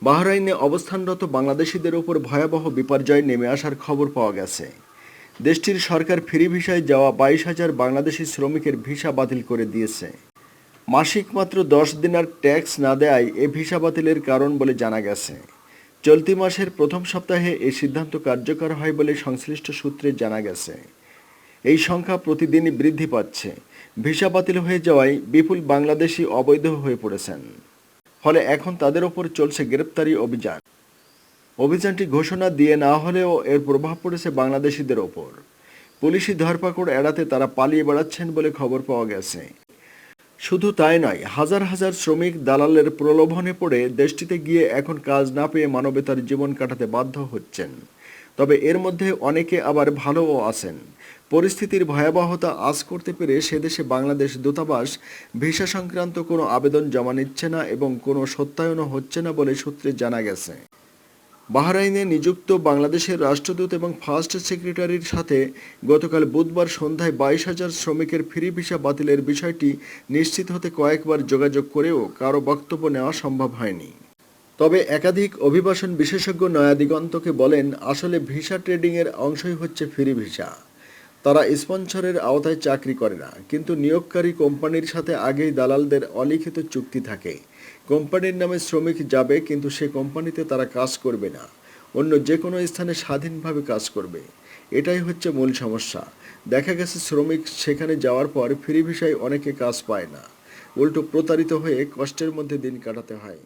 বাহরাইনে অবস্থানরত বাংলাদেশিদের উপর ভয়াবহ বিপর্যয় নেমে আসার খবর পাওয়া গেছে। দেশটির সরকার ফ্রি ভিসায় যাওয়া 22,000 বাংলাদেশি শ্রমিকের ভিসা বাতিল করে দিয়েছে। মাসিক মাত্র 10 দিনার ট্যাক্স না দেয়াই এ ভিসা বাতিলের কারণ বলে জানা গেছে। চলতি মাসের প্রথম সপ্তাহে এই সিদ্ধান্ত কার্যকর হয় বলে সংশ্লিষ্ট সূত্রে জানা গেছে। এই সংখ্যা প্রতিদিনই বৃদ্ধি পাচ্ছে। ভিসা বাতিল হয়ে যাওয়ায় বিপুল বাংলাদেশি অবৈধ হয়ে পড়েছেন। ফলে এখন তাদের ওপর চলছে গ্রেপ্তারি অভিযান। অভিযানটি ঘোষণা দিয়ে না হলেও এর প্রভাব পড়েছে বাংলাদেশিদের ওপর। পুলিশি ধরপাকড় এড়াতে তারা পালিয়ে বেড়াচ্ছেন বলে খবর পাওয়া গেছে। শুধু তাই নয়, হাজার হাজার শ্রমিক দালালের প্রলোভনে পড়ে দেশটিতে গিয়ে এখন কাজ না পেয়ে মানবেতর জীবন কাটাতে বাধ্য হচ্ছেন। তবে এর মধ্যে অনেকে আবার ভালোও আছেন। পরিস্থিতির ভয়াবহতা আঁচ করতে পেরে সেদেশে বাংলাদেশ দূতাবাস ভিসা সংক্রান্ত কোনো আবেদন জমা নিচ্ছে না এবং কোনো সত্যায়নও হচ্ছে না বলে সূত্রে জানা গেছে। বাহরাইনে নিযুক্ত বাংলাদেশের রাষ্ট্রদূত এবং ফার্স্ট সেক্রেটারির সাথে গতকাল বুধবার সন্ধ্যায় 22,000 শ্রমিকের ফ্রি ভিসা বাতিলের বিষয়টি নিশ্চিত হতে কয়েকবার যোগাযোগ করেও কারো বক্তব্য নেওয়া সম্ভব হয়নি। তবে একাধিক অভিবাসন বিশেষজ্ঞ নয়া দিগন্তকে বলেন, আসলে ভিসা ট্রেডিংয়ের অংশই হচ্ছে ফ্রি ভিসা। তারা স্পন্সরের আওতায় চাকরি করে না, কিন্তু নিয়োগকারী কোম্পানির সাথে আগেই দালালদের অলিখিত চুক্তি থাকে। কোম্পানির নামে শ্রমিক যাবে, কিন্তু সে কোম্পানিতে তারা কাজ করবে না, অন্য যে কোনো স্থানে স্বাধীনভাবে কাজ করবে। এটাই হচ্ছে মূল সমস্যা। দেখা গেছে শ্রমিক সেখানে যাওয়ার পর ফ্রি ভিসায় অনেকে কাজ পায় না, উল্টো প্রতারিত হয়ে কষ্টের মধ্যে দিন কাটাতে হয়।